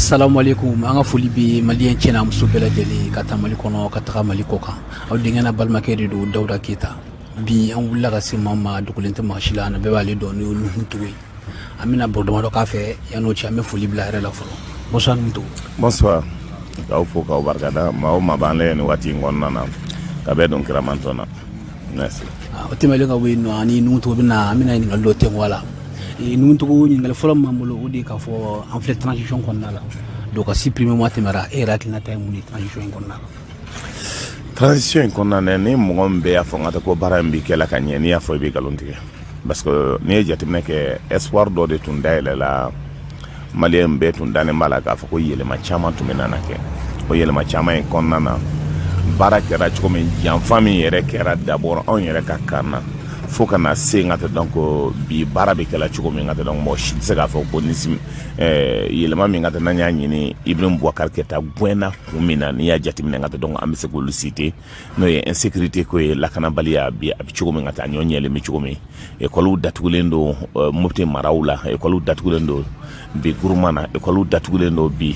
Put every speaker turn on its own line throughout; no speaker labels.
Assalamu alaikum anga foli bi malien cena muso bela jeli kata malikono kata malikoka aw dingena balmake do dawda kita bi an wulla ga simama dukulente mashila na be wali do ni huntuwe amina bodo ka fe yano ci ame foli bla la folo bonsoir muto
bonsoir ka fo ka barkada ma o ma banle ni wati ngonna na ka be don kiramantona merci
o temele ga we no ani nuto bina amina ni ngalo te wala nuntugu ñingal folam mamulo udi ka fo en fait transition konnala do ka supprimer mo temera era ki na tay muni transition konnala
transition konnala ni mo ngombe ya fo ngata ko barambi kala kanye ni ya fo be galontige parce que ne jatimne ke espoir do de tunda la malien be tunda ne mala ka fo ko yele ma chama tumena na ke ko yele ma chama en konnana barakera ko men yan famille yere kera d'abord on yere ka kana faut qu'on a ngata donc bi barabe kala chuko mi ngata donc mo shi se ga fo ko nisim yelema mi ngata nanya nyini Ibrahim Boubacar Keita buena kumina ni ya jati mi ngata donc am se ko lucité no ye insécurité ko la kana balia bi abi chuko mi ngata nyonyele mi chuko mi e ko lu datulendo mopte marawla e ko lu datulendo bi gurumana e ko lu datulendo bi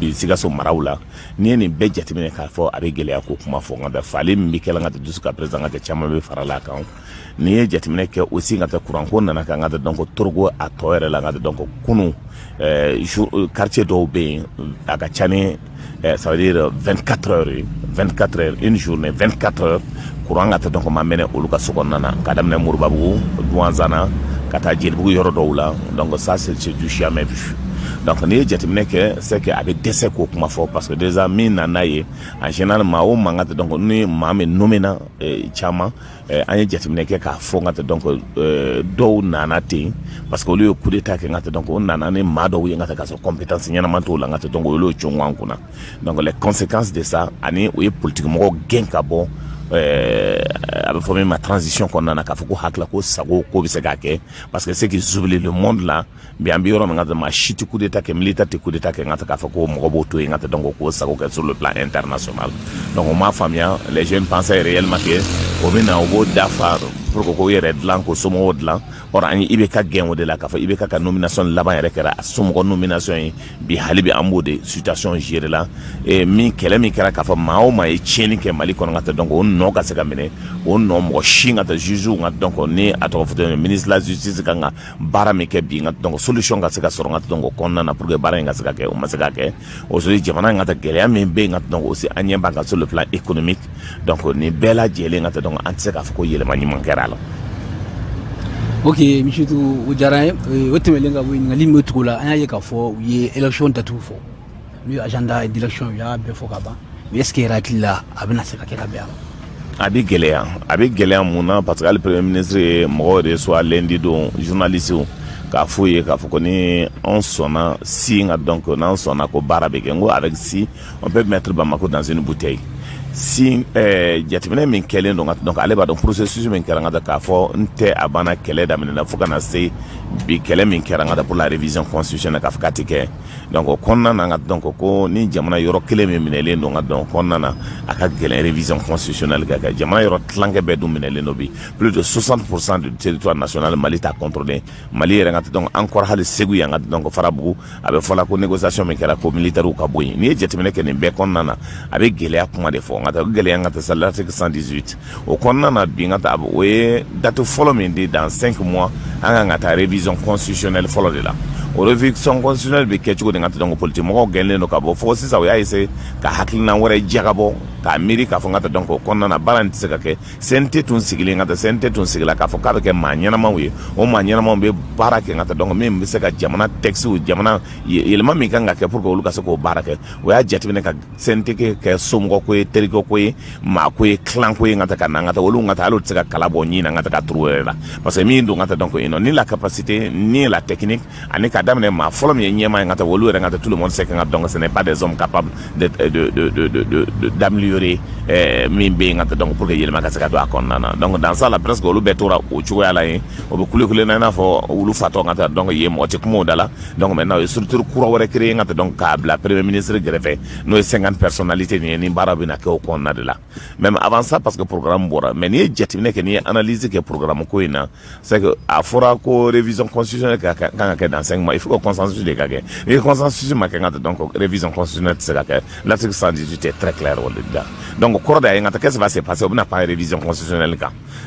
bi sigaso marawla ni be jati mi ka fo abi gele ko kuma fo ngada fale mi kala ngata jusqu'à présent ngata chama be farala kan ni ye jatimine ke aussi ngata courant ko nana kan ngata donc torgo a toyere la ngata donc kunu quartier do be aga chane ça veut dire 24 heures une journée 24 heures courant ngata donc ma mene oluka sokon nana kadam ne murbabu douanzana kata jelbu yoro dowla donc ça c'est du jamais vu. Donc ni jatimine ke c'est que avec décès ko kuma fo parce que déjà min nanaye en général ma o mangata donc ni mame nomena chama an jatimine ke ka fo ngata donc do nanate parce que le coup d'état ke ngata donc on nanane ma do ngata ka so compétence nyana manto la ngata donc le chongwankuna donc les conséquences de ça ani o politique mo genka bon avec formé ma transition qu'on a ka foko hakla ko sago ko bi se gake parce que c'est qu'ils oublient le monde là bien bioro ngata ma chiti coup d'état que militaire coup d'état que ngata ka foko mo boto ngata donc ko sago sur le plan international donc ma famille les jeunes pensaient réellement que au bina au d'affaires pour ko yere dlan ko somo dlan or ani ibeka gen de la ka fa ibeka ka nomination là-bas rekera somo nomination bi halibi ambode situation gérée là et mi kele mi kera ka fa mao ma e cheni ke mali ko ngata donc no ka se ka mene on no mo shinga ta juju ngata donc ni ato foto ministre la justice kanga bara mi ke bi ngata donc solution ka se ka soro ngata donc konna na pour que bara ngata se ka ke o ma se ka ke o so jamana ngata gele mi be ngata donc aussi anye banga sur le plan économique donc ni bela jele ngata donc antse ka fa ko yele mani mankera la.
Ok monsieur tu ujaraye wetemelenga we ngali mutula anya ka fo ye election tatu fo ni agenda d'élection ya be fo ka ba mais est-ce que ratila abina se ka ke ka be
abi geleya muna parce que le premier ministre mo reçoit lundi do journaliste ka fouye ka foko ni on sonna si nga donc on sonna ko barabe ngo avec si on peut mettre Bamako dans une bouteille si jatimene min kelen donc ale ba donc processus min kera ngata ka fo nte abana kele da min na fo kana se bi kele min kera ngata pour la révision constitutionnelle ka fkati ke donc konna na ngata donc ko ni jamana yoro kele min minele donc konna na aka gelen révision constitutionnelle ka jamana yoro tlange be dum minele no bi plus de 60% du territoire national Mali ta contrôlé Mali ngata donc encore hal segu ya ngata donc farabu abe fola ko négociation min kera ko militaire ka boyi ni jatimene ke ni be konna na abe gele akuma de fo ngata gele ngata sa l'article 118 o konna na bi ngata abo we date follow min di dans 5 mois anga ngata révision constitutionnelle follow de la o révision constitutionnelle be kechugo de ngata donc politique mo gele no ka bo fo sisa we aise ka haklina wore jagabo ka amerika fo ngata donc konna na balance se ka ke sente tun sigile ngata sente tun sigila ka fo ka be ke manyana mawe o manyana mawe be barake ngata donc même be se ka jamana texte ou jamana yelma mi kanga ke pour ko luka se ko barake o ya jatibine ka sente ke somgo ko teriko ko ma ko clan ko ngata ka ngata wolu ngata alo se ka kala bo nyina ngata ka trouver la parce que mi ndo ngata donc ino ni la capacité ni la technique ani ka damne ma folom ye nyema ngata wolu ngata tout le monde sait que ngata donc ce n'est pas des hommes capables d'améliorer améliorer min be ngata donc pour que yelma ka saka do akonna donc dans ça la presque olu betora o chuwa la yin o be kule na fo ulu fato ngata donc yem o tikumo dala donc maintenant structure courant wara créer ngata donc la premier ministre greffé no 50 personnalités ni barabina ke o konna de là même avant ça parce que programme bora mais ni jetimne ke ni analyse que programme ko ina c'est que a fora ko révision constitutionnelle quand dans 5 mois il faut que consensus de kage et consensus ma ngata donc révision constitutionnelle c'est que l'article 118 est très clair donc qu'est-ce qui va se passer on n'a pas révision constitutionnelle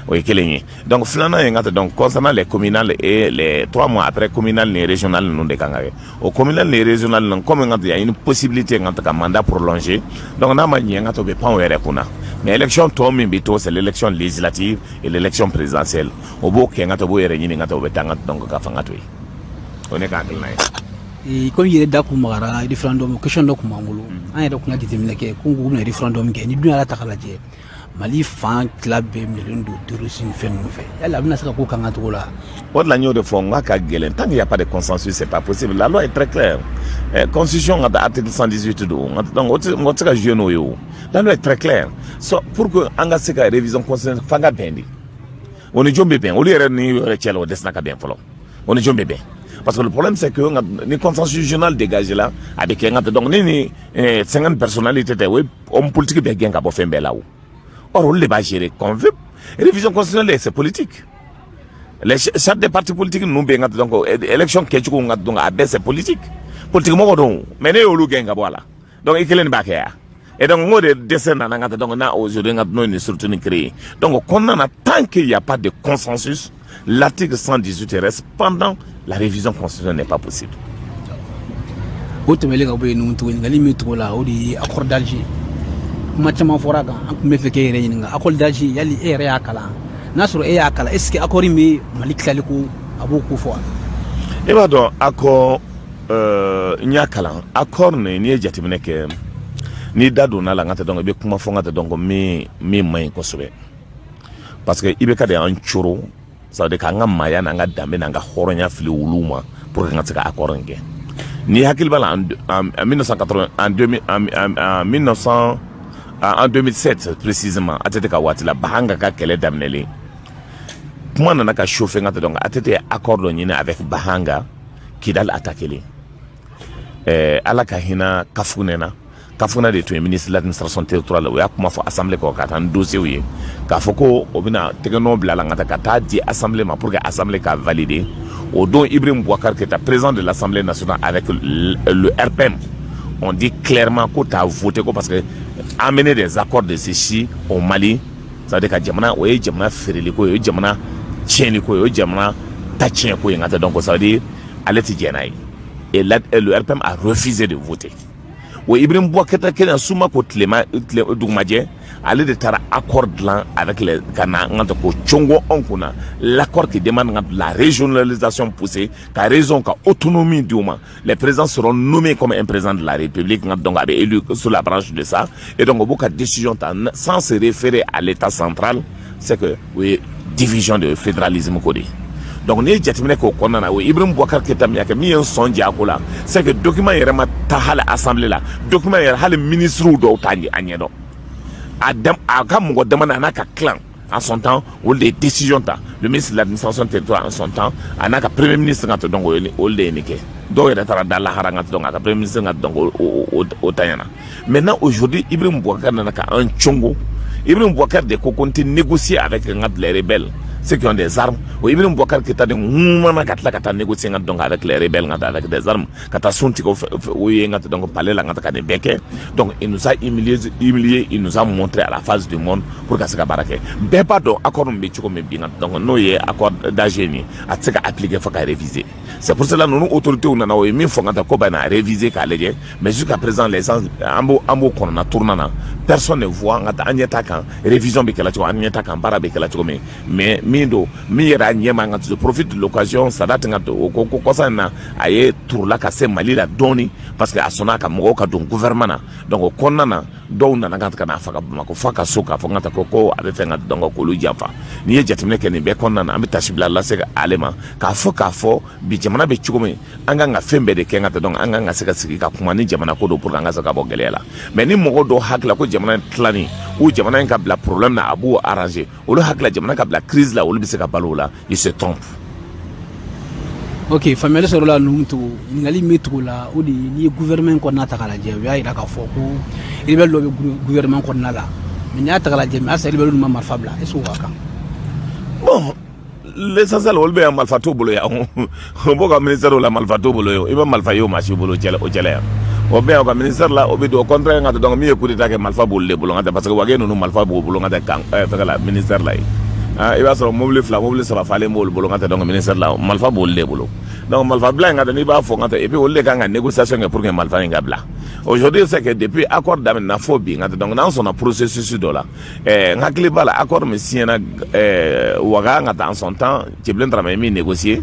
oui donc finalement donc concernant les communales et les 3 mois après communales et régionales non de kangare au communal et régional non comme il y a une possibilité de mandat prolongé donc on a manié ngato be pas kuna mais élection tombe bito c'est l'élection législative et l'élection présidentielle au beau que ngato bo yere ni ngato be tanga donc ka fangato on est quand
et comme il y a des kumara référendum question do kumangulu an yɛrɛ kunna jateminɛ kɛ ko nko bɛna référendum kɛ ni dun y'a ta k'a lajɛ Mali fan tila bɛɛ minɛlen don terrorisme fɛn ninnu fɛ yala a bɛna se ka ko kan ka cogo la
o de la n y'o de fɔ n ka gɛlɛn tant qu'il n'y a pas de consensus c'est pas possible la loi est très claire constitution ka article 118 don donc o tɛ se ka jouer n'o ye o la loi est très claire so pour que an ka se ka révision constitutionnelle f'an ka bɛn de o ni jɔn bɛ bɛn olu yɛrɛ ni yɛrɛ cɛ la o dɛsɛra ka bɛn fɔlɔ o ni jɔn bɛ bɛn parce que le problème c'est que ni consensus journal dégagé là avec donc ni 50 personnalités homme politique bien gain ka bo fembe là or on les va gérer comme veut révision constitutionnelle c'est politique les chefs des partis politiques nous bien donc élection que tu donc c'est politique mo donc mais ne olu gain ka bo là donc ikelen ba ka et donc on de descendre na donc na aujourd'hui no ni surtout ni créer donc qu'on en a tant qu'il y a pas de consensus l'article 118 reste pendant la révision constitutionnelle n'est pas possible.
Autre mais les gars nous tout ngali metro la odi accord d'Alger. Matchama foraga an me fe ke réunion accord d'Alger yali ere akala. Nasro e akala est-ce que accord mi Malik Saliko aboko fo.
E ba don accord nyakala accord ne ni jatimene ke ni dado na la ngata donc be kuma fo ngata donc mi main ko sobe. Parce que ibe ka de an choro ça veut dire que maya nanga dambe nanga horonya fili wuluma pour que ngata accord nge ni hakil bala en 1980 en 2007 précisément atete ka watila bahanga ka kele damneli kuma nana ka chauffer ngata donc atete accord do nyina avec bahanga kidal attaquer ala ka hina kafuna de to ministre de l'administration territoriale o ya kuma fo assemblée ko ka tan dossier wi ka fo ko obina tegeno bla la ngata ka ta di assemblée ma pour que assemblée ka valider au don Ibrahim Boubacar qui est président de l'Assemblée nationale avec le RPM on dit clairement que tu as voté parce que amener des accords de ceci au Mali ça veut dire que jamana o ye jamana fereli ko ye jamana tieni ko ye jamana ta tien ko ngata donc ça veut dire aller ti jenai et le RPM a refusé de voter. Oui, Ibrahim Bouaketa qui est en souma ko tlema dugmadje aller de tara accord là avec les Ghana ngata ko chongo onkuna l'accord qui demande la régionalisation poussée ka raison ka autonomie du moment les présidents seront nommés comme un président de la République donc avec élu sur la branche de ça et donc beaucoup de décisions sans se référer à l'état central c'est que oui division de fédéralisme codé. Donc ni jatimene ko konna we Ibrahim Boubacar Keita mi aka mi en sonji akola c'est que document yere ta hala assemblée là document yere hala ministre do tanji agnedo adam aka mo demanda naka clan en son temps ou les décisions ta le ministre de l'administration territoriale en son temps anaka premier ministre ngato donc o le nike do yere tara dalla haranga donc aka premier ministre ngato donc o tayana maintenant aujourd'hui Ibrahim Boubacar naka un chongo Ibrahim Boubacar de ko continue négocier avec les rebelles ceux qui ont des armes ou Ibrahim Boubacar qui t'a dit mouvement kata négocier donc avec les rebelles avec des armes kata sunti ko oui ngata donc parler la ngata kane beke donc il nous a humilié il nous a montré à la face du monde pour que ça barake be pas donc accord mbi chiko mbi donc no ye accord d'Alger a tsaka appliquer faut ka réviser c'est pour cela nous autorités on a oui mi faut ngata ko bana réviser ka leje mais jusqu'à présent les gens ambo konana tournana personne ne voit ngata anyeta kan révision be kala chiko anyeta kan para be kala chiko mais mindo mi yɛrɛ ɲɛma nga je profite de l'occasion Sadat nga ko kosa na aye turla ka se Mali la dɔɔni parce que a sɔnna ka mɔgɔw ka don gouvernement na donc o kɔnɔna na dɔw nana ka na faga Bamako fa ka so ka fɔ nga ta ko a bɛ fɛ nga donc k'olu janfa ni ye jateminɛ kɛ nin bɛɛ kɔnɔna na an bɛ tasibila lase ale ma k'a fɔ bi jamana bɛ cogo min an kan ka fɛn bɛɛ de kɛ nga ta donc an kan ka se ka sigi ka kuma ni jamana ko do pour an ka se ka bɔ gɛlɛya la mais ni mɔgɔ dɔw hakila ko jamana in tilani ou jamana in ka bila problème na a b'o arranger olu hakila jamana ka bila crise la olu bɛ se ka balo la il se trompe.
Ok, famille sɔrɔ la ninnu to ɲininkali min tugu la o de ni ye gouvernement kɔnɔna ta k'a lajɛ o y'a yira k'a fɔ ko rebelle dɔ bɛ gouvernement kɔnɔna la mais n'i y'a ta k'a lajɛ mais asa rebelle ninnu ma marifa bila est-ce que o ka kan.
Bon, l'essentiel olu bɛ yan marifa t'u bolo yan o b'o ka ministère la marifa t'u bolo yan i bɛ marifa ye o maa si bolo o jɛlɛ yan o bɛ yan o ka ministère la o bɛ don o contraire nga tɛ donc min ye coup d'état kɛ marifa b'olu de bolo nga tɛ parce que wage ninnu marifa b'o bolo nga tɛ kan fɛngɛ la ministère la ye. I b'a sɔrɔ mobili 2 mobili 3 falen b'olu bolo nga tɛ donc ministère la marifa b'olu de bolo donc marifa bila in nga tɛ n'i b'a fɔ nga tɛ et puis olu de kan ka négociation kɛ pour que marifa in ka bila aujourd'hui c'est que depuis accord daminɛna fo bi nga tɛ donc n'an sɔnna processus dɔ la n hakili b'a la accord min signé waga nga tɛ en son temps Tchiblen Dramane min négocier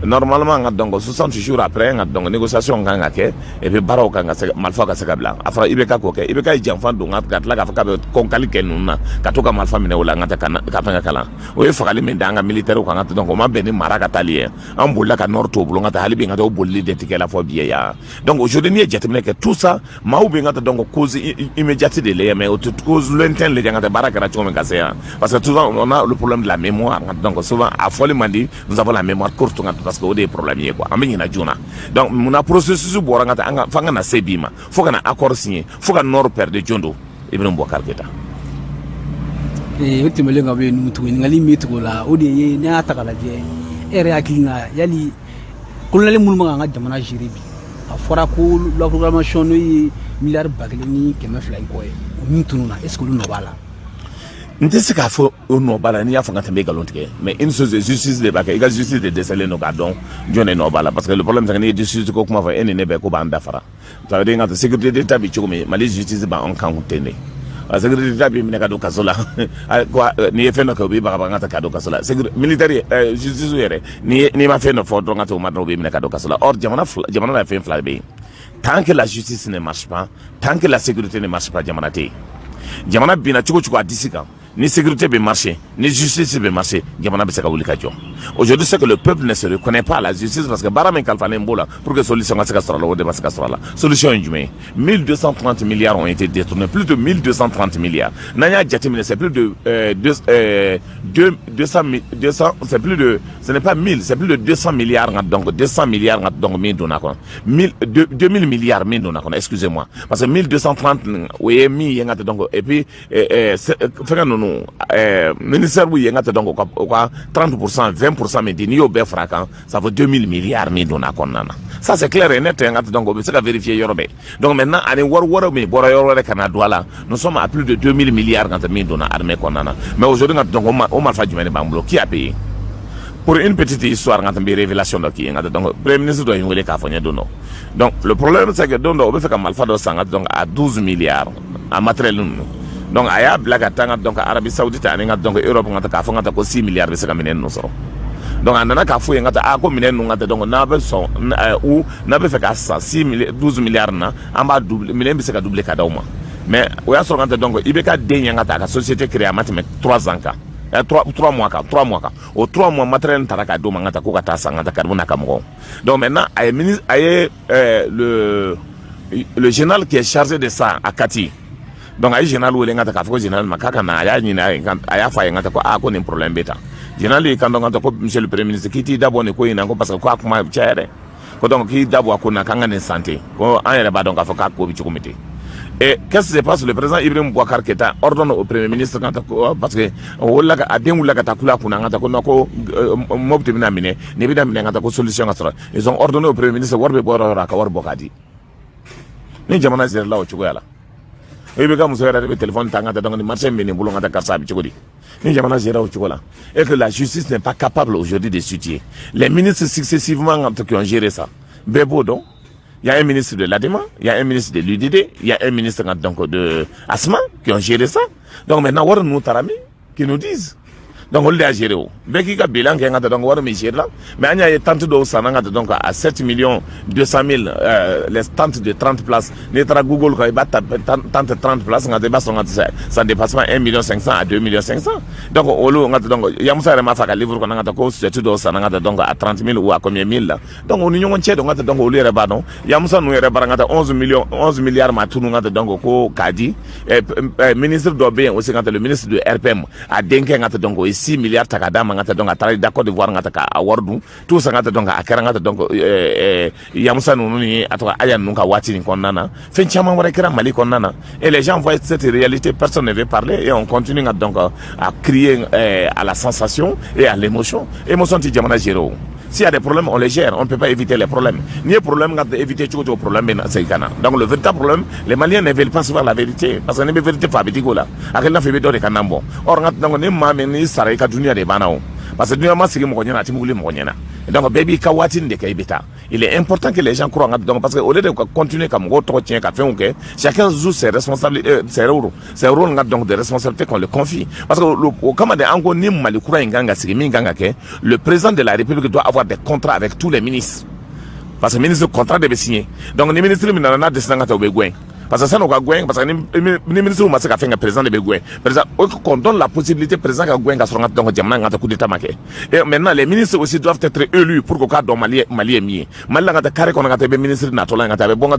normalement nga donc 60 jours après nga donc négociation kan ka kɛ et puis baaraw kan ka se marifa ka se ka bila a fɔra IBK k'o kɛ IBK ye janfa don ka tila k'a fɔ k'a bɛ kɔnkali kɛ ninnu na ka to ka marifa minɛ o la nga tɛ ka fɛn ka kalan o ye fagali min da an ka militaire kan ka donc o ma bɛn ni mara ka taali ye an bolila ka nord to bolo nga tɛ hali bi nga tɛ o bolili de tigɛ la fɔ bi yan donc aujourd'hui n'i ye jateminɛ kɛ tout ça maaw bɛ nga tɛ donc cause immédiate de le ye mais o tɛ cause lointaine le ye nga tɛ baara kɛra cogo min ka se yan parce que souvent on a le problème de la mémoire donc souvent a fɔli man di nous avons la mémoire courte nga parce que o de ye problème ye quoi an bɛ ɲinɛ joona donc munna processus bɔra nga tɛ an ka f'an ka na se bi ma fo ka na accord signé fo ka nord perdre jondo Ibrahim Boubacar Keita.
O tɛmɛlen ka bɔ yen tugun ɲininkali min tugu la o de ye ne y'a ta k'a lajɛ e yɛrɛ hakili la yali kolonɛli minnu bɛ k'an ka jamana gérer bi a fɔra ko la programmation n'o ye miliyari 1,200 ye kɔ ye o min tununna est ce que olu nɔ b'a la.
n tɛ se k'a fɔ o nɔ b'a la n'i y'a fɔ ka tɛmɛ i nkalon tigɛ mais une chose justice de b'a kɛ i ka justice de dɛsɛlen don k'a dɔn jɔn de nɔ b'a la parce que le problème c'est que n'i ye justice ko kuma fɔ e ni ne bɛɛ ko b'an dafara ça veut dire nga tɛ sécurité d'état bi cogo min Mali justice b'an kan ten de. La sécurité d'État bi minɛ ka don kaso la n'i ye fɛn dɔ kɛ o b'i baga baga ka don kaso la militaire justice yɛrɛ n'i ma fɛn dɔ fɔ dɔrɔn ka t'o ma dɔrɔn o b'i minɛ ka don kaso la or jamana la fɛn fila bɛ yen tant que la justice ne marche pas tant que la sécurité ne marche pas jamana tɛ yen jamana binna cogo cogo a disi kan ni sécurité peut marcher, ni justice peut marcher, jamana bɛ se ka wuli ka jɔ. Aujourd'hui c'est que le peuple ne se reconnaît pas à la justice parce que baara min kalifalen b'o la pour que solution ka se ka sɔrɔ a la o de ma se ka sɔrɔ a la. Solution ye jumɛn ye 1230 milliards ont été détournés, plus de 1230 milliards. N'an y'a jateminɛ c'est plus de 200 c'est plus de ce n'est pas 1000 c'est plus de 200 milliards donc 200 milliards donc min donna kɔnɔ 2000 milliards min donna kɔnɔ excusez-moi parce que 1230 o ye min ye nga donc et puis fɛngɛ ninnu ministère b'u ye nga tɛ donc o ka 30% 20% min di n'i y'o bɛɛ fara kan ça fait 2000 milliards min donna a kɔnɔna na ça c'est clair et net nga tɛ donc o bɛ se ka vérifier yɔrɔ bɛɛ donc maintenant ani wari wɛrɛ min bɔra yɔrɔ wɛrɛ ka na don a la nous sommes à plus de 2000 milliards nga tɛ min donna armée kɔnɔna na mais aujourd'hui nga tɛ donc o marifa jumɛn de b'an bolo qui a payé pour une petite histoire nga tɛ n bɛ révélation dɔ k'i ye nga tɛ donc premier ministre dɔ ye n wele k'a fɔ n ye don dɔ donc le problème c'est que don dɔ o bɛ fɛ ka marifa dɔ san nga tɛ donc à 12 milliards a matériel ninnu donc a y'a bila ka taa donc Arabie Saoudite ani nga donc Europe nga k'a fɔ nga ko 6 milliards bɛ se ka minɛn ninnu sɔrɔ donc a nana k'a fɔ ye nga ko minɛn ninnu nga donc n'a bɛ sɔn ou n'a bɛ fɛ ka san 12 milliards na an b'a double minɛn bɛ se ka doubler ka d'aw ma mais o y'a sɔrɔ nga donc i bɛ ka den ye nga ka société créée a ma tɛmɛ 3 ans kan 3 mois kan o 3 mois matériel taara k'a d'o ma nga ko ka taa san nga karibu n'a ka mɔgɔw donc maintenant a ye le général qui est chargé de ça à Kati donc a ye général wele nga k'a fɔ ko général ma k'a ka na a y'a ɲini a y'a fɔ a ye nga ko ko nin problème bɛ tan général y'i kan dɔn nga ko monsieur le premier ministre k'i t'i dabɔ nin ko in na ko parce que ko a kuma cɛ yɛrɛ ko donc k'i dabɔ a ko na k'an ka nin santé ko an yɛrɛ b'a dɔn k'a fɔ k'a ko bɛ cogo min ten et qu'est-ce qui se passe le président Ibrahim Boubacar Keita ordonne au premier ministre parce que a den wulila ka taa kula kunna nga ko non ko mobti bɛna minɛ ni bɛna minɛ nga ko solution ka sɔrɔ ils ont ordonné au premier ministre wari bɛ bɔ yɔrɔ yɔrɔ a ka wari bɔ k'a di ni jamana sera la o cogoya la i bɛ ka muso yɛrɛ de bɛ téléphone ta nga donc ni marché min bɛ nin bolo nga karisa a bɛ cogo di ni jamana sera o cogo la et que la justice n'est pas capable aujourd'hui de situer les ministres successivement qui ont géré ça bɛɛ b'o dɔn. Il y a un ministre de l'ADEMA, il y a un ministre de l'UDD, il y a un ministre donc de ASMA qui ont géré ça. Donc maintenant, nous tarami qui nous disent. donc on l'a géré. Dès qu'il y a bilan qui est donc on va gérer là, mais il y a tant de ça donc à 7 millions 200 000 les tentes de 30 places. Netra Google quand il bat tant de 30 places, on a dépassé ça dépasse 1 million 500 à 2 millions 500. Donc on a donc il y a un mafaka livre qu'on a donc c'est tout ça donc à 30 000 ou à combien mille là. Donc on union entière donc on lui reba non. Il y a un nous reba 11 milliards ma tout nous donc ko kadi ministre d'Obé aussi quand le ministre de RPM a denke donc 6 milliards takada mangata donc a travaillé d'accord de voir ngata a wardu tout ça ngata donc a kera ngata donc yamusa nuni atoka aya nunka wati ni konnana fin chama wara kera mali konnana et les gens voient cette réalité, personne ne veut parler et on continue donc à crier à la sensation et à l'émotion ti jamana gero. S'il y a des problèmes, on les gère. On ne peut pas éviter les problèmes. Ni problème, on éviter tout le problème. Donc le véritable problème, les Maliens ne veulent pas savoir la vérité. Parce que la vérité, c'est pas là. Or, on ne parce que nous donc baby kawatin de kaibeta. Il est important que les gens croient donc parce que au lieu de continuer comme autre tient qu'a fait OK, chacun joue ses responsabilités, ses rôles donc de responsabilité qu'on le confie parce que le président de la République doit avoir des contrats avec tous les ministres parce que le ministre contrat devait signer donc les ministres n'ont destination parce que ça nous a gagné parce que les ministres ont fait un président de Begoué. Président, on donne la possibilité président de gagner donc diamant coup d'état marqué. Et maintenant les ministres aussi doivent être élus pour que le Mali est mieux. Mali a carré qu'on a été ministre naturel, on a été bon à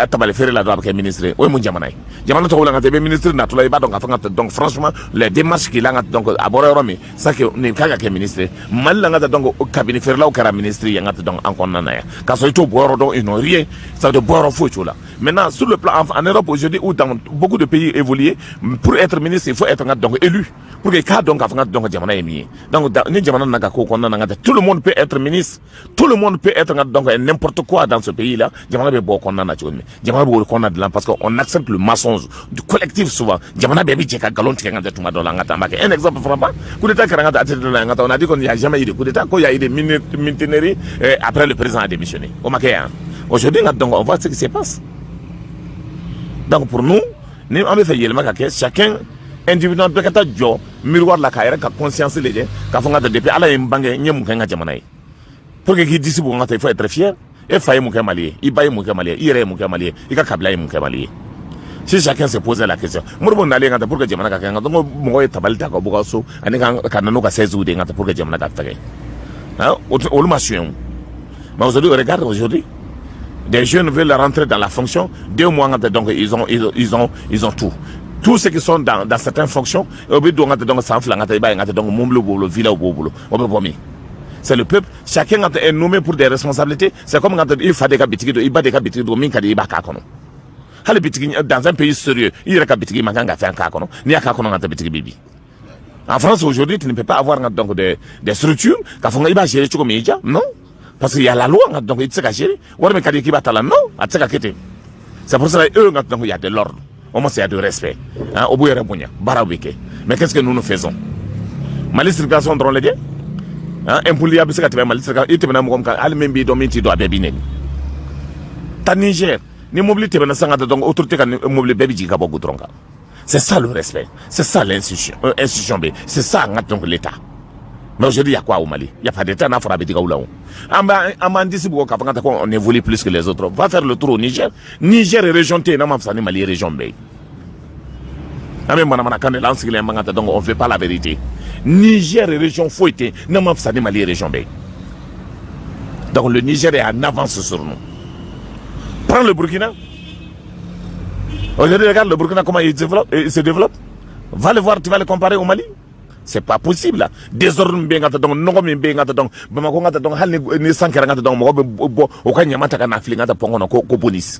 tabaler faire la droite ministre. Oui mon diamanaï. Diamant on a été ministre naturel donc franchement les démarches qu'il a donc à Bororami ça que n'est qu'à ministre. Mali a donc au cabinet faire là au cara ministre il y a donc encore nana. Quand c'est tout boire donc ils n'ont rien ça de boire au foutu là. Maintenant sur le plan en Europe aujourd'hui ou dans beaucoup de pays évolués pour être ministre il faut être donc élu pour que cas donc donc diamana emi donc ni diamana naka ko konna ngata tout le monde peut être ministre tout le monde peut être donc n'importe quoi dans ce pays là diamana be bo konna na choni diamana bo konna de là parce qu'on accepte le mensonge du collectif souvent diamana be bi cheka galon tika ngata tuma do la ngata mbake un exemple frappant coup d'état ngata atete la ngata on a dit qu'on n'y a jamais eu de coup d'état qu'il y a eu des mutineries après le président a démissionné au Makéa aujourd'hui donc on voit ce qui se passe. Donc pour nous, nous avons fait chacun individuellement peut être miroir la carrière, conscience les gens, depuis à la mbangé n'y a jamanaï. Pour que qui dise il faut être fier. Et faille mon camalier, il baille mon camalier, il irait mon camalier, il a câblé mon camalier. Si chacun se pose la question, moi bon aller pour que jamana kanga donc moi tabalta ko bokaso ani kanano ka 16 ou ngata pour que jamana ka fait. Hein, au machin. Mais aujourd'hui regarde aujourd'hui des jeunes veulent rentrer dans la fonction, 2 mois donc ils ont tout. Tous ceux qui sont dans certaines fonctions, c'est le peuple, chacun est nommé pour des responsabilités, c'est comme quand il fait des cabitigi, il bat des cabitigi, dans un pays sérieux, il y a cabitigi, il fait un kakono, ni a kakono bibi. En France aujourd'hui, tu ne peux pas avoir donc des structures, non? Parce qu'il y a la loi, donc il s'est caché. Non, c'est pour ça qu'il y a de l'ordre. Au moins, il y a de respect. Mais qu'est-ce que nous faisons? Mali circulation drôle les gars. Un poulier a besoin de Mali circulation. Il te mène comme quand même bi domine doit bébiner. Ta Niger, ni mobilité ben ça donc autorité kan mobile baby jika bogu dronga. C'est ça le respect. C'est ça l'institution. Institution B. C'est ça donc l'État. Mais aujourd'hui, il y a quoi au Mali? Il n'y a pas d'État, on évolue plus que les autres. Va faire le tour au Niger. Niger est région T, Mali est région B. On ne fait pas la vérité. Niger est région Fouité, Mali est région B. Donc le Niger est en avance sur nous. Prends le Burkina. Aujourd'hui, regarde le Burkina, comment il se développe. Va le voir, tu vas le comparer au Mali. C'est pas possible là. Désordre bien donc non mais bien donc Bamako ngata donc hal ni sankara ngata donc mo bo o kanya mata kana fli ngata pongo ko police.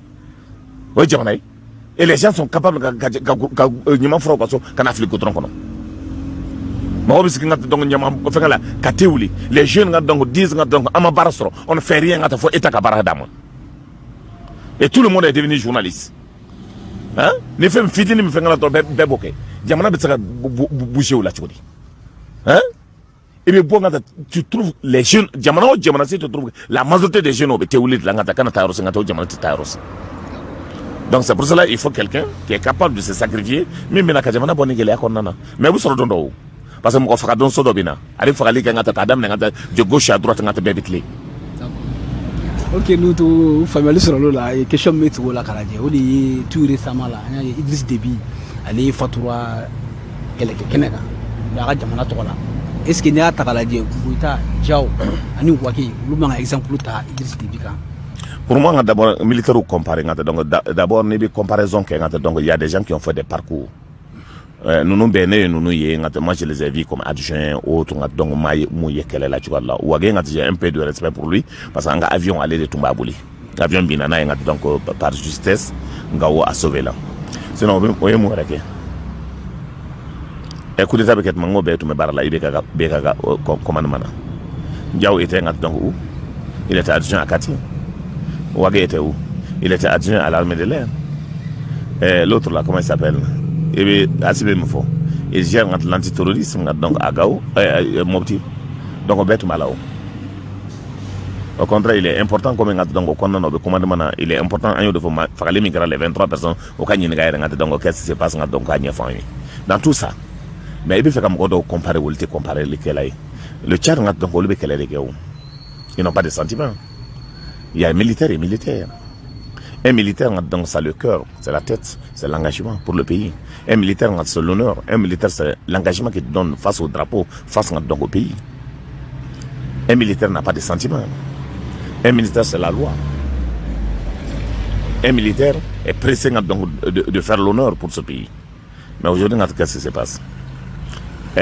Oui jamanay. Et les gens sont capables de nyama fro paso kana fli ko tron kono. Mo biski ngata donc nyama fengala kateuli. Les jeunes ngata donc disent ngata donc ama barasro, on ne fait rien ngata fo état ka baradam. Et tout le monde est devenu journaliste. Hein? Ne fait fitini me fengala to beboke. Diamana betaka bouger ou la chodi. Hein? Et bien, bon, tu trouves les jeunes, Diamana, si tu trouves la majorité des jeunes ont été oubliés de la Ngata Kanataros, Diamana Taros. Donc, c'est pour cela qu'il faut quelqu'un qui est capable de se sacrifier, même la Kajamana Bonigele Konana. Mais vous serez dans parce que mon frère don so dobina ari fagali ka ngata kadam ngata de gauche à droite ngata bebitli.
Ok, nous tout famille sur le là et question météo la Canadien on dit tout récemment là Idriss Déby allez Fatoura Kenega la jamana to là est-ce qu'il y a ta Canadien Bouita Diaw ani waki lu ma exemple ta Idriss Déby kan.
Pour moi d'abord militaire ou comparer donc d'abord ne comparaison que donc il y a des gens qui ont fait des parcours. Nous béné nous y moi je les ai vus comme adjoint autre donc maï mouye kele la tu vois là ou j'ai un peu de respect pour lui parce qu'un avion allait de Tombabuli avion binana donc par justesse ngawo a sauvé là sinon oye mo reke et coup d'état beket mango betu me barala ibeka beka commandement Diaw était donc où il était adjoint à Kati Ouagé était où il était adjoint à l'armée de l'air et l'autre là comment il s'appelle et bien assez fort il gère l'antiterrorisme donc à Gao Mopti donc au bête malao au contraire il est important comme donc au commandement il est important de faire les 23 personnes au Kanye donc qu'est-ce qui se passe donc dans tout ça mais il fait comme comparer le Tchad donc ils n'ont pas de sentiments il y a militaire et militaire. Un militaire, donc, ça le cœur, c'est la tête, c'est l'engagement pour le pays. Un militaire, c'est l'honneur. Un militaire, c'est l'engagement qu'il donne face au drapeau, face donc, au pays. Un militaire n'a pas de sentiments. Un militaire, c'est la loi. Un militaire est pressé donc, de faire l'honneur pour ce pays. Mais aujourd'hui, qu'est-ce qui se passe?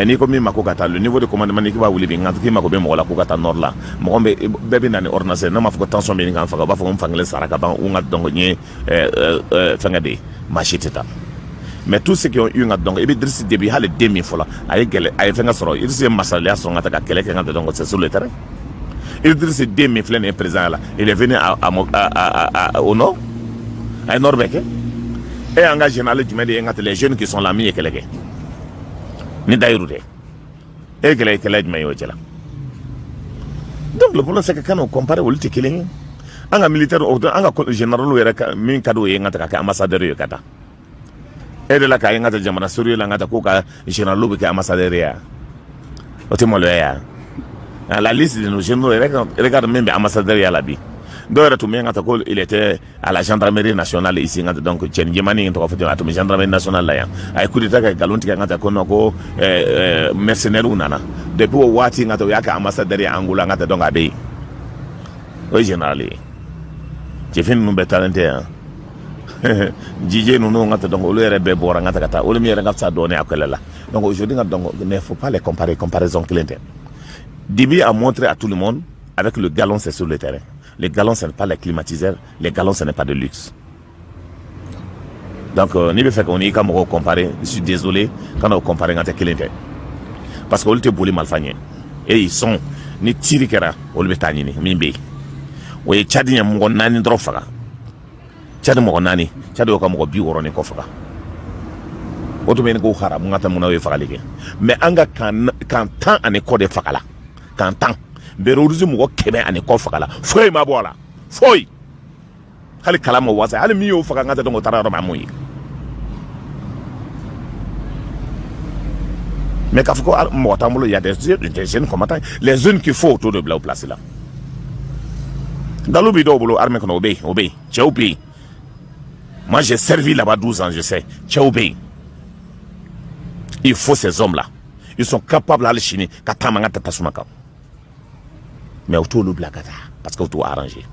Ni comme Makokata, le niveau de commandement qui va vous libérer, qui m'a coupé mon la Kokata Nord là. Mon bébé n'a pas ordonné, non, ma faut tension bien quand on va faire un fangle sarakaban ou un dongonier fangade, machiteta. Mais tous ceux qui ont eu un donc, Idriss Déby a les demi fois là, avec fait un sort, il s'est massalé à son attaque à quelqu'un de donc c'est sur le terrain. Idriss Déby est présent là, il est venu au nord, à Norvège, et engagé dans les jeunes qui sont là, mis et quelqu'un. Ni d'ailleurs et que les maillots là donc le problème c'est que quand on compare au litre killing un militaire ou un général ou min cadeau et un ambassadeur et kata et de la caïna de Jamana Suri l'angata coca général ou ambassadeur et la liste de nos généraux regarde même ambassadeur et à la vie. Il était à la gendarmerie nationale ici, donc Tchéniemani, la gendarmerie nationale là. A écouté que Galonti Konoko mercenaire ou nana. Depuis Wati Natoyaka ambassadeur Angola Nata donc Abbé. Oui, général. J'ai fait une belle talenté. DJ nous n'ont pas donc le RB Borangata, ou le mieux à donner à Kelala. Donc aujourd'hui, il ne faut pas les comparer, comparaison Clinton. Déby a montré à tout le monde avec le galon, c'est sur le terrain. Les galons, ce n'est pas les climatiseurs. Les galons, ce n'est pas de luxe. Donc, ni fait qu'on y quand on compare, je suis désolé quand on compare avec Clinton. Parce qu'on était boulé malfagné. Et ils sont ni tirikera, ou le bétanini, mimbe. Ou les Tchadiens, mon nani drofaga. Tchad mon nani, Tchad au comme biorone kofaga. Automene go hara, mon atta mon awe fagalé. Mais anga quand tant en école de fagala. Quand tant. Berouzi mo kebe ani ko fakala foy ma bola foy hali kalamo wasa hali miyo faka ngata dongo tararo ma moyi mais kafko mo tamulo il y a des jeunes combattants les jeunes qu'il faut autour de la place là dans le bidon bolo armée qu'on obéit Tchaoubi moi j'ai servi là-bas 12 ans je sais Tchaoubi il faut ces hommes là ils sont capables d'aller chiner katamanga tatasumaka. Mais autour de la cata, parce que tout arrangé.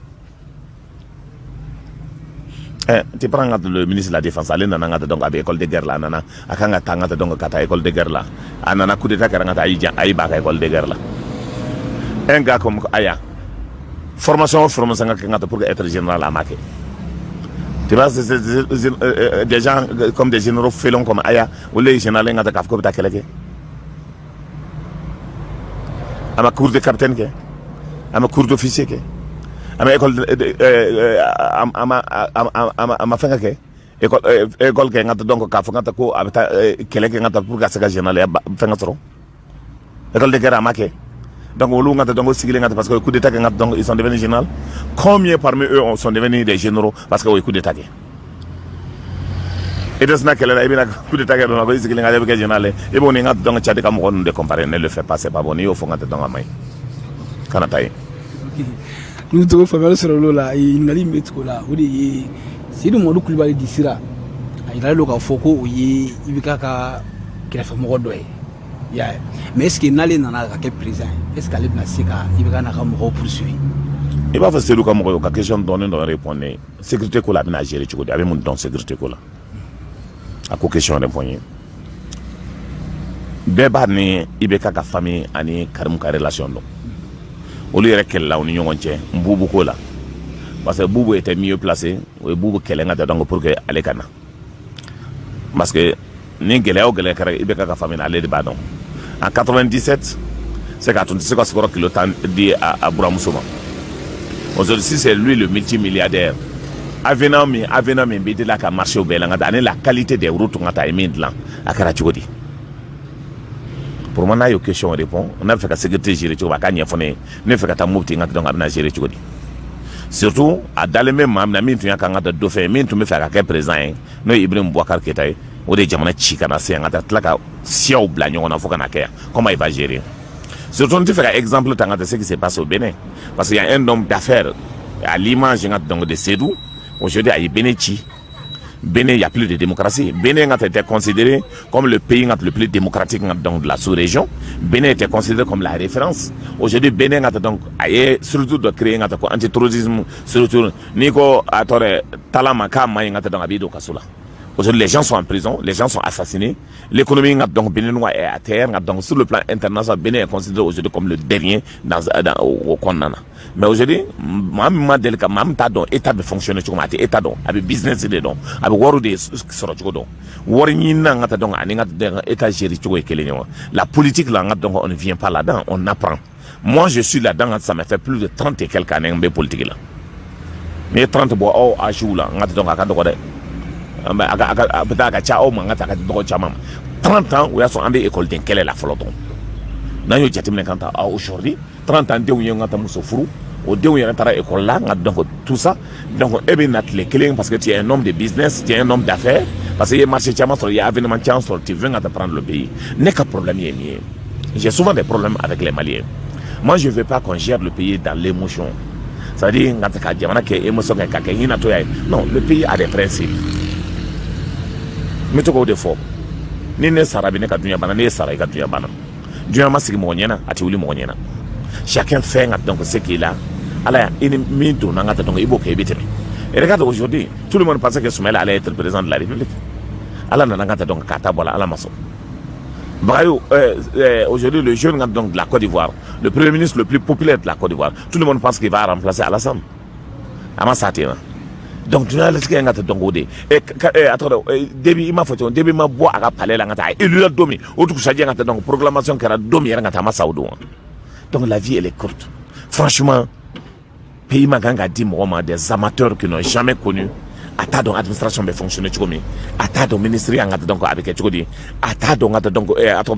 Tu prends le ministre de la Défense, allez dans l'école de guerre là, nana, à Kanga Tanga donc à l'école de guerre là, à Nana coup d'état à Aïba à l'école de guerre là. Un gars comme Aya, formation pour être général à Maké. Tu vois, des gens comme des généraux félons comme Aya, ou les généraux à Kafko Takeleke. À ma cour de capitaine, à ma cour d'officier, à ma école à ma fin école qui est donc Kafangata ko avec quelqu'un pour Gasaga général Fangatro. École de guerre à Maké. Donc au long donc aussi parce que le coup d'état donc ils sont devenus généraux. Combien parmi eux sont devenus des généraux parce que au coup d'état. et de ce n'a qu'elle a bien coup de taguer dans la police qui l'a avec les journalistes et bon on a donc tchadé comme on de comparer ne le fait pas c'est pas bon il faut qu'on dans la main Canada
nous devons faire sur le là il n'a limé trop là oui c'est le monde Koulibaly disira il a le cas foko oui il va qu'il a fait mon doigt mais est-ce qu'il n'allait n'en a qu'un président est-ce qu'elle est placée il va n'avoir mon poursuivi
il va faire c'est le cas mon cas question donner dans répondre sécurité ko la bien gérer tu connais avec mon don sécurité ko la à quoi question répondre beba ni ibeka ka famille ani karim ka relation do olu yɛrɛ kɛlɛla u ni ɲɔgɔn cɛ Boubou ko la parce que Boubou était mieux placé o ye Boubou kɛlɛ ka donc pour que ale ka na parce que ni gɛlɛya o gɛlɛya kɛra ibeka ka famille ale de b'a dɔn en 97 c'est quand on sait quoi sera kilo tan di à Buramuso ma aujourd'hui c'est lui le multimilliardaire avenant mi bi de la ka marché au bela ngata la qualité des routes ngata min lan akara chugodi pour moi na yo question répond on a fait ka sécurité gérer chuba ka nyefone ne fait ka ta mufti ngata donc abna gérer chugodi surtout à dans le même na min tunya ka ngata do fait min tu me fait ka présent no Ibrahim Boubacar Keita o de jamana ci kana se ngata tlaka siaw bla nyona fo kana kaya comment il va gérer surtout on te fait exemple de ce qui se passe au Bénin parce qu'il y a un homme d'affaires à l'image donc de Sédou aujourd'hui à Bénéti Bénin il y a plus de démocratie Bénin a été considéré comme le pays le plus démocratique donc de la sous-région Bénin était considéré comme la référence aujourd'hui Bénin a donc surtout de créer un antiterrorisme surtout Nico Atore Talamaka Mayangata dans Abido Kasula. Aujourd'hui, les gens sont en prison, les gens sont assassinés. L'économie donc béninois est à terre. Donc sur le plan international, Bénin est considéré aujourd'hui comme le dernier au Konana. Mais aujourd'hui, même délicat, même tas donc état de fonctionner comme état donc, avec business de donc, avec waru de sur le donc. Warini n'angata donc aningata état géré tu vois la politique là donc on ne vient pas là-dedans, on apprend. Moi je suis là-dedans, ça m'a fait plus de 30 et quelques années de politique là. Mais 30 bois oh à jour là, ngata donc akado kode. 30 ans où ils sont en école d'un quelle est la flotte dans le jatime quand aujourd'hui 30 ans de où ils ont fou au deux où ils ont école là donc tout ça donc et bien les clés parce que tu es un homme de business tu es un homme d'affaires parce que il y a marché il y a événement tu viens à prendre le pays n'est qu'un problème j'ai souvent des problèmes avec les Maliens moi je veux pas qu'on gère le pays dans l'émotion ça veut dire non le pays a des principes mais tu de fort ni ne sarabi ne ka dunya bana ne sarai ka dunya bana dunya masigi mo nyena ati wuli mo nyena chacun fait donc ce qu'il a ala ini minto na ngata donc ibo ke bitene et regarde aujourd'hui tout le monde pensait que Soumaïla allait être président de la République ala na ngata donc kata bola ala maso Bayo aujourd'hui le jeune donc de la Côte d'Ivoire le premier ministre le plus populaire de la Côte d'Ivoire tout le monde pense qu'il va remplacer Alassane Amasatina. Donc tu as le ski ngata donc ode et attends début ma photo début ma bois à palais la ngata et lui a domi autre ça ngata donc proclamation kera domi ngata ma saoudou donc la vie elle est courte franchement pays maganga dit moi des amateurs qui n'ont jamais connu ata donc administration be fonctionner comme ata donc ministère ngata donc avec chukodi ata donc ngata donc attends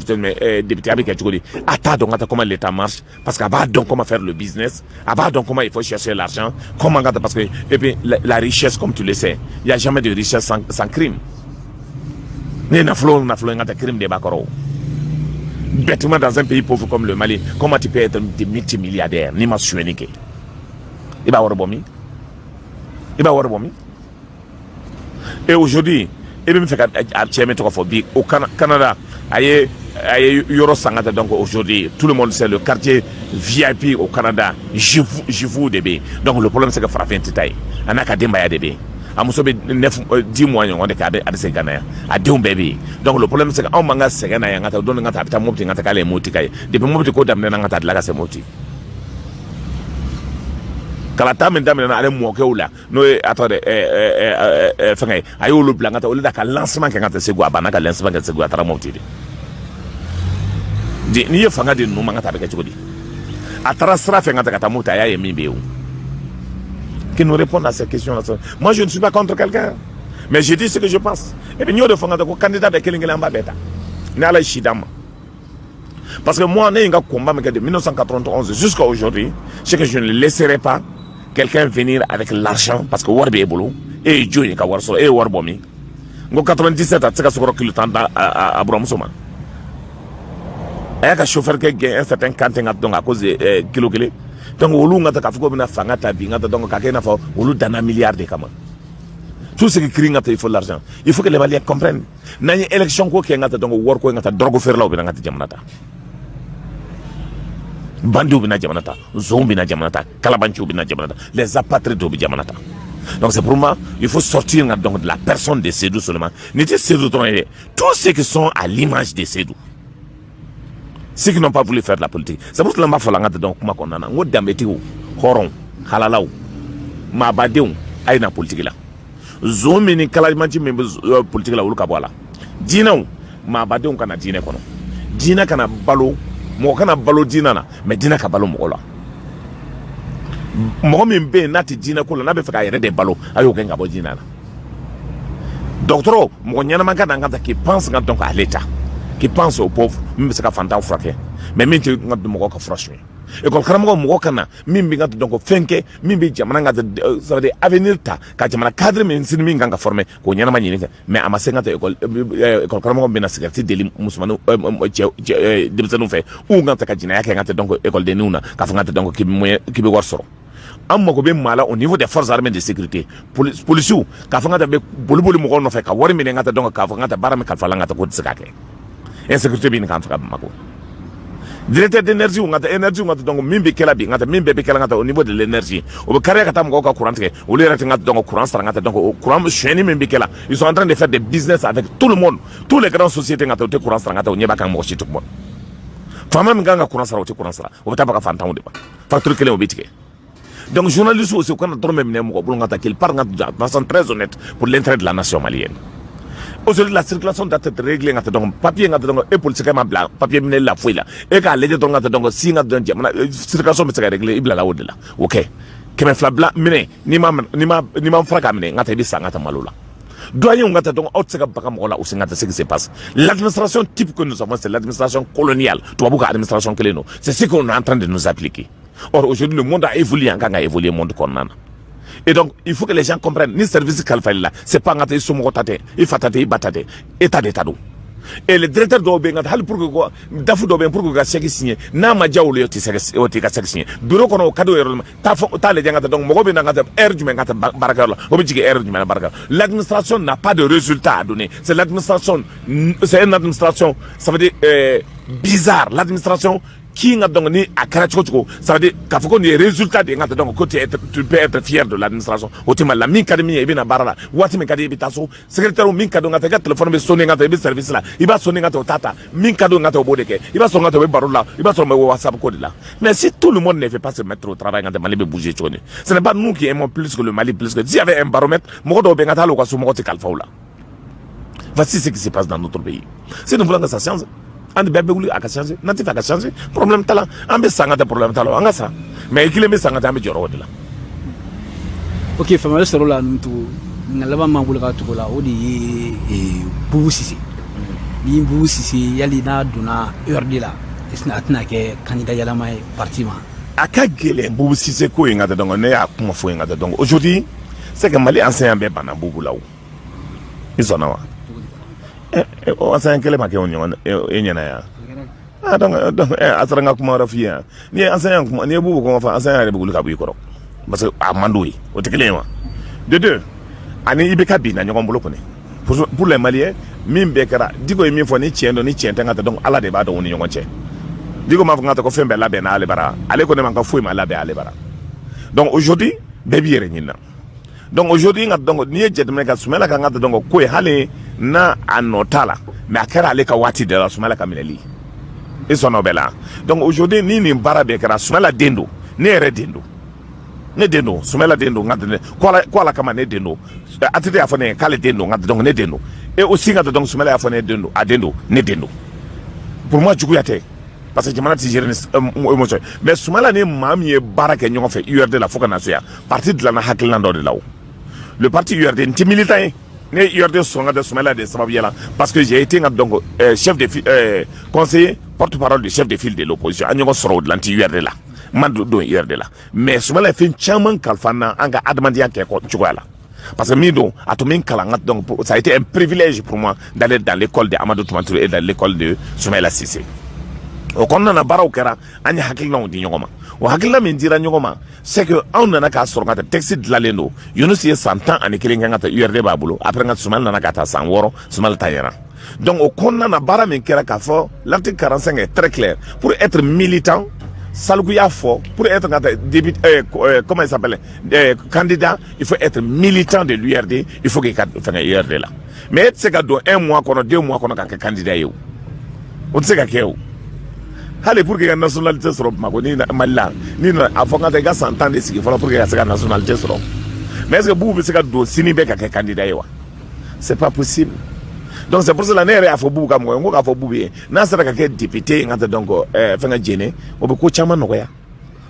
député avec chukodi ata donc ngata comment l'état marche parce qu'aba donc comment faire le business aba donc comment il faut chercher l'argent comment ngata parce que et puis la richesse comme tu le sais il y a jamais de richesse sans crime mais na flow ngata crime de bakoro bêtement dans un pays pauvre comme le Mali comment tu peux être multimilliardaire ni ma suenike iba warbomi et aujourd'hui et même fait au Canada aye Euro Sangata donc aujourd'hui tout le monde sait le quartier VIP au Canada Jivu DB donc le problème c'est que frappé titaï anaka demba DB amusobe 10 mois on est cadé à ces Ghana à deux bébé donc le problème c'est que on manga segana ngata don ngata habita mobti ngata kale moti kay depuis mobti ko damne ngata la ka se moti kalata men damne na ale mo ke wala no attendez fengay ayo lo blanc ngata o da ka lancement ke ngata se go abana ka lancement ke se go atara mobti di ni ye fanga de no ngata be ke chukodi atara sra fe ngata kata mota ya yemi be qui nous répondent à ces questions-là. Moi, je ne suis pas contre quelqu'un, mais je dis ce que je pense. Et puis, nous avons des candidats de Kelingamba Beta. Parce que moi, on a un combat de 1991 jusqu'à aujourd'hui, c'est que je ne laisserai pas quelqu'un venir avec l'argent, parce que Warbe est boulot, et Dieu est Warso, et Warbomi. ngo 97 a tsaka sokoro kilo tanda a buramuso ma aya ka chauffeur ke un certain quantité ngat donc à cause kilo kele donc wolu ngata ka fuko bina fangata bi ngata donc ka kena fa wolu dana milliard de kama tout ce qui crie ngata il faut l'argent il faut que les Maliens comprennent nani élection ko ke ngata donc wor ko ngata drogo fer law bi ngata jamanata bandu bina jamanata zombi na jamanata kalabanchu bina jamanata les apatrides bi jamanata. Donc c'est pour moi, il faut sortir donc de la personne de Sédou seulement. N'était Sédou tous ceux qui sont à l'image de Sédou. Ceux qui n'ont pas voulu faire de la politique. C'est pour cela que je vais donc comment on a un dametiou, horon, halalaou, mabadéou, aïe na politique là. Zomini kalamanchi même politique là ou le kabwala. Dinaou, mabadéou kana dîner kono. Dina kana balo, mo kana balo dina na, mais dina ka balo mo là. Mɔgɔ min bɛ yen n'a tɛ diinɛ ko la n'a bɛ fɛ k'a yɛrɛ de balo a y'o kɛ ka bɔ diinɛ la dɔgɔtɔrɔ mɔgɔ ɲɛnama ka na n ka ta qui pense ka donc à l'état qui pense aux pauvres min bɛ se ka fantan furakɛ mais min tɛ n ka mɔgɔ ka fura suɲɛ école karamɔgɔ mɔgɔ ka na min bɛ n ka donc fɛn kɛ min bɛ jamana ka ça veut dire avenir ta ka jamana cadre min sini min kan ka former k'o ɲɛnama ɲini kɛ mais a ma se n ka ta école karamɔgɔ bɛ na cigarette deli musomaninw denmisɛnninw fɛ ou n ka ta ka jinɛya kɛ n ka ta donc écoledenninw na k'a fɔ n ka ta donc k'i bɛ wari sɔrɔ. An mako bɛ maa la au niveau des forces armées de sécurité policiers k'a fɔ n ka ta bɛ boliboli mɔgɔw nɔfɛ ka wari minɛ n ka ta donc k'a fɔ n ka ta baara min kalifa la n ka ta k'o tɛ se k'a kɛ insécurité bɛ nin k'an faga Bamako directeur d'énergie n ka ta énergie n ka ta donc min bɛ kɛla bi n ka ta min bɛɛ bɛ kɛla n ka ta au niveau de l'énergie o bɛ kariya ka taa mɔgɔw ka courant tigɛ olu yɛrɛ tɛ n ka ta donc courant sara n ka ta donc o courant sonyɛni min bɛ kɛla ils sont en train de faire des business avec tout le monde tous les grandes sociétés n ka ta o tɛ courant sara n ka ta o ɲɛ b'a kan mɔgɔ si tɛ kuma faama min kan ka courant sara o tɛ courant sara o bɛ taa baga fantanw de ma facture kelen o bɛ tigɛ. Donc, journalistes aussi, quand ils parlent de façon très honnête pour l'intérêt de la nation malienne. Aujourd'hui, la circulation doit être réglée. Donc, papier, et politiquement blanc, papier, la fouille là. Et quand les donc, si la circulation est réglée, il y a là au-delà. Ok. Comme un blanc, ni ma fracas, ni ma tébissa, ni ma malola. Doyen, donc, ce qui se passe. L'administration type que nous avons, c'est l'administration coloniale. Administration c'est ce qu'on est en train de nous appliquer. Or, aujourd'hui, le monde a évolué, encore a évolué, le monde qu'on a. Et donc, il faut que les gens comprennent, ni service kalfali là, c'est pas ngate somogotate, ifatate, ibatate, état d'état d'eau. Et le directeur d'OB, ngate, pour que, dafu d'OB, pour que le chèque signé, n'a ma dia ou le chèque signé. Bureau qu'on a cadeau, t'as les gens, donc, mogobe ngate, air du mengate, barakar, obétique air du barakar. L'administration n'a pas de résultat à donner. C'est l'administration, c'est une administration, ça veut dire, bizarre. L'administration, qui n'a donc ni à Karachocho, ça veut dire qu'à faut qu'on ait résultat de ngata donc côté tu peux être fier de l'administration. Autrement la minkademi et bien barala, wati minkadi bitaso, secrétaire minkado ngata ga téléphone be sonner ngata be service là, il va sonner ngata tata, minkado ngata bodeke, il va sonner ngata be barola, il va sonner WhatsApp code là. Mais si tout le monde ne fait pas se mettre au travail ngata Mali be bouger chone. Ce n'est pas nous qui aimons plus que le Mali plus que s'il y avait un baromètre, modo be ngata lo ka sumo te kalfaula. Voici ce qui se passe dans notre pays. Si nous voulons que ça change, and bébé voulu à changer, natif à changer, problème talent, un peu sangata problème talent, on a ça. Mais il est mis sangata mais joro de là.
Ok, famille sero la ntu ngalaba mambulu ka tukola odi bubu sisi. Ni bubu sisi yali na duna heure la. Isna atna ke candidat yala mai parti ma.
Akagele bubu sisi ko ngata donc ne ya kuma fo ngata donc aujourd'hui c'est que Mali enseignant be bana bubu là où. Ils sont là. Enseignant kele ma ke onyo enyana ya. Ah donc asranga kuma rafia. Ni enseignant kuma ni bubu ko fa enseignant re bugulu ka bu yikoro. Parce que à Mandoui, au Técléma. De deux, Anne Ibekabi n'a pas de pour les Maliens, Mimbekara, Digo et Mifoni, tient ni tient donc à la débat au Nion. Digo Mavanga ko fembe la bena alebara, allez qu'on manque fouille ma labe alebara. Donc aujourd'hui, baby renina. Donc aujourd'hui, donc ni jetmeka sumela kanga donc ko hale na anotala, mais akara le kawati de la sumela kamileli. Et son obela. Donc aujourd'hui, ni barabekara sumela dendo, ni redendo. Ne dendo sumela dendo ngadene kwa la kama ne dendo atite afone kale dendo ngadong ne dendo et aussi ngadong sumela afone dendo adendo ne dendo pour moi jugu yate parce que jamana ti géré émotion mais sumela ne mami e baraka nyongo fe URD la foka na soya parti de la na hakilna do de lawo le parti URD nti militant ne URD songa de sumela de sababu yala parce que j'ai été donc chef de conseiller porte-parole du chef de file de l'opposition anyongo soro de l'anti URD là Mando do URD là mais sumala fin chaman kalfana anga admandia ke ko chugala parce que Mido a tout mis Kalangat, donc ça a été un privilège pour moi d'aller dans l'école de Amadou Toumantouré et dans l'école de Soumaïla Cissé. Au contraire, na bara okera anya hakilna di nyogoma o hakilna min dira nyogoma c'est que on nana ka sorngata texte de la lendo Yunus ye 100 ans ani kilinga ngata URD babulo après ngat Soumaïla nana ka ta 100 woro Soumaïla tayera. Donc au contraire, na bara min kera ka fo l'article 45 est très clair pour être militant Salgouya fort pour être comment il s'appelle candidat, il faut être militant de l'URD, il faut qu'il y ait un URD là. Mais c'est qu'à un mois, 2 mois qu'on a un candidat. On sait qu'il y a allez pour que la nationalité soit ni malin, ni avant que 100 ans de ce qu'il faut pour que la nationalité soit. Mais est-ce que vous c'est qu'à Sinibek un candidat? C'est pas possible. Donc c'est pour cela que l'année a fait beaucoup comme on a fait beaucoup. N'a pas qu'un député ngata donc fait un gêné, on peut coacher man noya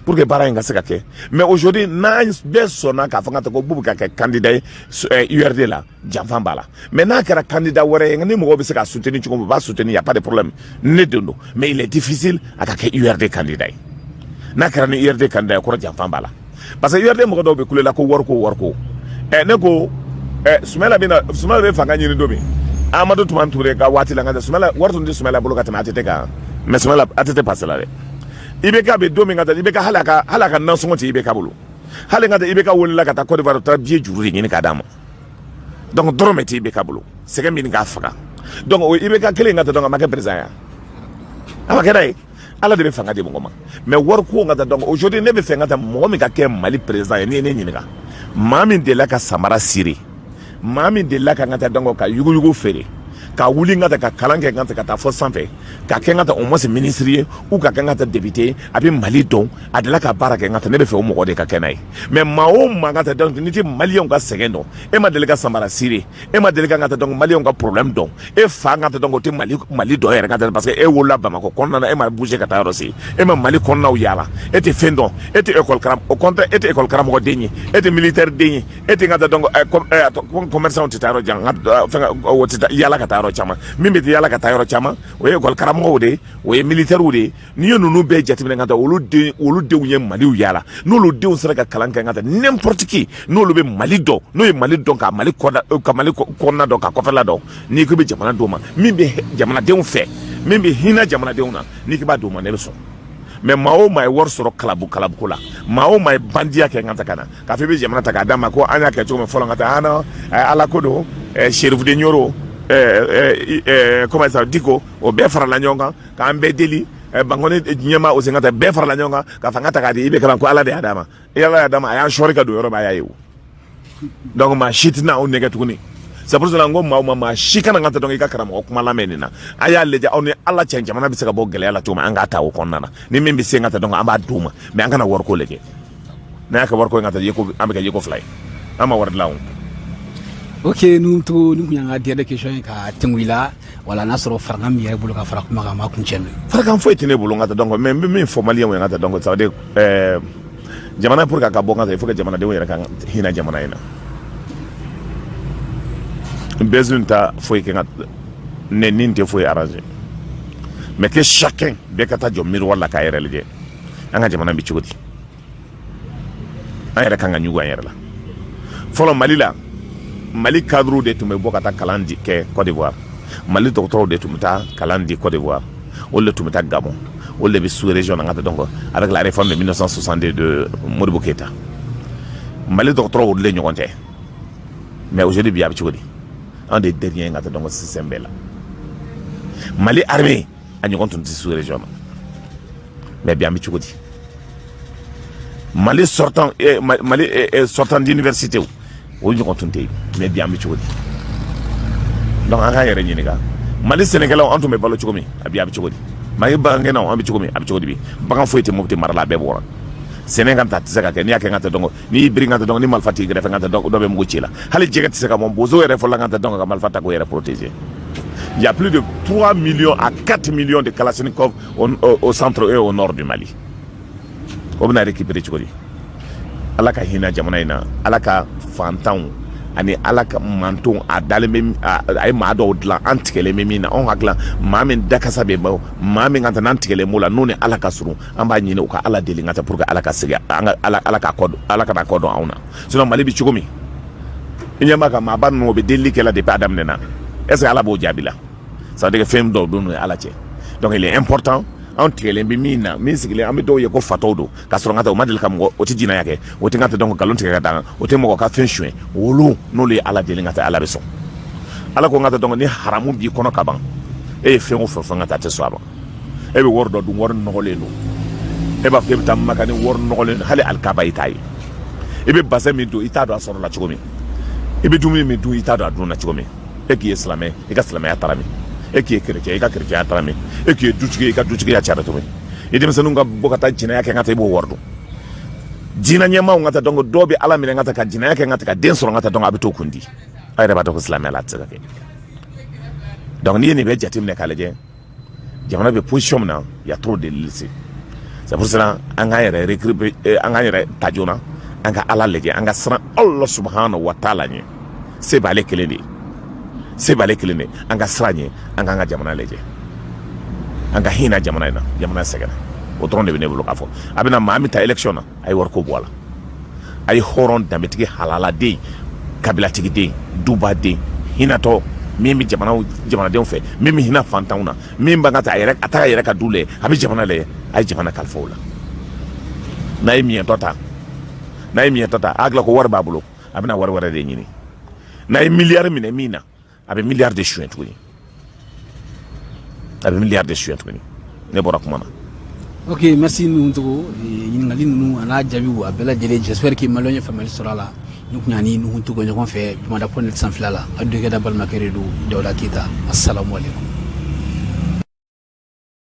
pour que bara ngase kake. Mais aujourd'hui n'a besoin qu'à faire ngata beaucoup qu'un candidat URD là, Janfan Bala. Mais n'a qu'un candidat wore ngani mo be se ka soutenir tu pas soutenir, y a pas de problème. Ne donno. Mais il est difficile à qu'un URD candidat. N'a qu'un URD candidat ko Janfan Bala. Parce que URD mo do be kule la ko worko. Ne ko Soumaïla be fanga ni domi. Amadou Toumantouré ka wati la ngata Soumaïla wartu ndi Soumaïla bolo katama atete ka mais Soumaïla atete pasala de ibeka be domi ngata ibeka halaka nansongo ti ibeka bolo hale ngata ibeka wala kata Côte d'Ivoire tra bié juri ni ka dama donc drome ti ibeka bolo c'est que min ga faka donc o ibeka kele ngata donc ma ka président ya amaka dai ala de be fanga de ngoma mais war ko ngata donc aujourd'hui ne be fanga ta mo mi ka ke Mali président ni ni ka mami de la ka Samara Siri Mami de la kangata dango ka yugu fere ka wuli ngata ka kalanke ngata ka ta fo sanfɛ ka kɛ ngata au moins ministre ou ka ngata député abi Mali don adela ka baraka ngata ne be fɛ o mɔgɔ de ka kɛ n'a ye mais mao ngata donc ni ti malien ka sɛgɛn don e ma deli ka Samara Siri e ma deli ka ngata donc malien ka problème don e fa ngata donc ti Mali dɔ yɛrɛ ngata parce que e wola Bamako kɔnɔna na e ma bouger ka taa yɔrɔ si e ma Mali kɔnɔnaw yala e ti fɛn dɔn e ti école karam au contraire e ti école karamɔgɔ den ye e ti militaire den ye e ti ngata donc commerçant ti taa yɔrɔ jan o ti yala ka taa yɔrɔ caman min bɛ yala ka taa yɔrɔ caman o ye école karamɔgɔw de o ye militaires de n'i ye ninnu bɛɛ jateminɛ ka taa olu denw ye Maliw yala n'olu denw sera ka kalan kɛ ka taa n'importe qui n'olu bɛ Mali dɔn n'o ye Mali dɔn ka Mali kɔnɔna dɔn ka kɔfɛla dɔn n'i ko bɛ jamana d'o ma min bɛ jamanadenw fɛ min bɛ hinɛ jamanadenw na n'i ko b'a d'o ma ne bɛ sɔn mais maa o maa ye wari sɔrɔ kalabuko la maa o maa ye bandiya kɛ ka na k'a fɔ i bɛ jamana ta k'a d'a ma ko an y'a kɛ cogo min fɔlɔ ka taa ala ko don Chérif de Nioro comment ça Diko o bɛɛ farala ɲɔgɔn kan k'an bɛɛ deli Bangoni ɲɛma o sen ka taa bɛɛ farala ɲɔgɔn kan ka fanga ta k'a di i bɛ kalan ko ala de y'a d'a ma ala y'a d'a ma a y'an sɔɔri ka don yɔrɔ b'a y'a ye o donc maa si tɛna aw nɛgɛ tuguni c'est pour ça n ko maa si kana ka taa dɔn i ka karamɔgɔ kuma lamɛn nin na a y'a lajɛ aw ni ala cɛ jamana bɛ se ka bɔ gɛlɛya la cogo min an k'a ta o kɔnɔna na ni min bɛ se ka taa dɔn an b'a d'u ma mais an kana wariko lajɛ n'a y'a kɛ wariko ye ka taa an bɛ kɛ yeko fila ye an ma wari dilan o.
Ok, nous avons des questions à Tenguila, voilà, nous avons fait un milliard de francs à ma conchaîne.
Franck, faut être né pour l'ongata donc, même formalien ou l'ongata donc, ça veut dire, Jamana pour qu'à Kabonga, il faut que Jamana de Hina Jamana. Besoin ta faut que n'inte faut arranger. Mais que chacun, Bekata Jom miroir la carrière, un Jamana Bichudi. Un Rakanga Nuga là. Follow Malila. Mali cadre de tumbe bokata kalandi ke Côte d'Ivoire Mali docteur de tumta kalandi Côte d'Ivoire ou le tumta Gabon ou le sous région ngata donc avec la réforme de 1962 de Modibo Keïta Mali docteur ou le ñonté mais aujourd'hui bi abchudi un des derniers ngata donc système là Mali armée a ñonton sous région mais bi abchudi Mali sortant sortant d'université o ñu ko tunte mais bi am ci wodi donc an yere ñi ga Mali Sénégal on to me balo ci ko mi abi ci wodi ma ba ngena on bi ci ko mi abi ci wodi bi ba nga foyte mo te marala be wora Sénégal ta tsaka ke ni ak ngata donc ni bri ngata donc ni mal fatigue ref ngata donc do be mo ci la hali jeget tsaka mom bozo yere fo la ngata donc mal fata ko yere protéger il y a plus de 3 millions à 4 millions de Kalachnikov au centre et au nord du Mali on a récupéré ci ko di alaka hina jamana ina alaka fantan ani alaka manton a daleme ay ma do dla antikele memina on hakla mamin dakasa be ba mamin ngata nantikele mula noni alaka suru amba nyine ko ala deli ngata pour que alaka siga alaka kodo alaka na kodo auna sinon Mali bi chugumi inyama ka ma ban no be deli kala de adam nena est-ce que ala bo jabila ça veut dire que fem do do ala che donc il est important on tigelen bi mina min sigile am do ye ko fatodo ka soro ngata o madel kam o ti jina yake o ti ngata donc galon tigaka dan o te mo ka fen chuen wolu no le ala de ngata ala beso ala ko ngata donc ni haramu bi kono kaban e fen o fo ngata te so aba e be wordo dum wor no lelo e ba fem tam makani wor no lelo hali al kabaitay e be base mi do ita do asoro la chikomi e be dumi mi do ita do aduna chikomi e ki islamé e ka islamé atarami e ki chrétien e ka chrétien atarami e ki duchige e ka duchige ya chara tumi e dem sanu nga bokata jina yake ngata ibo wordo jina nyama ngata dongo dobe ala mi ngata ka jina yake ngata ka densoro ngata dongo abito kundi ay reba to islamé la tsaka ke donc ni be jatim ne kala je jamana be position na ya trop de lycée c'est pour cela anga yere recruter anga yere tajona anga ala leje anga sra Allah subhanahu wa ta'ala ni se bale keleni se bale keleni anga sranye anga jamana leje anga hina jamana segana otron de benebulu kafo abina mamita election na ay war ko bola ay horon dametigi halala de kabila tigi de duba de hina to mimi jamana de fe mimi hina fantauna mimi bangata ayere ataka yere ka dule abi jamana le ay jamana kalfola na imi tota agla ko war babulo abina war de nyini na milliard mine mina abe milliard de chouet tuni ne bora kuma na.
Ok, merci nous to ngali nous ana jabi wa bela jele j'espère que malonye famille sera là nous nyani nous to ko nyon fait juma da ponel sans flala adduke da balmakere do dawla kita assalamu alaikum.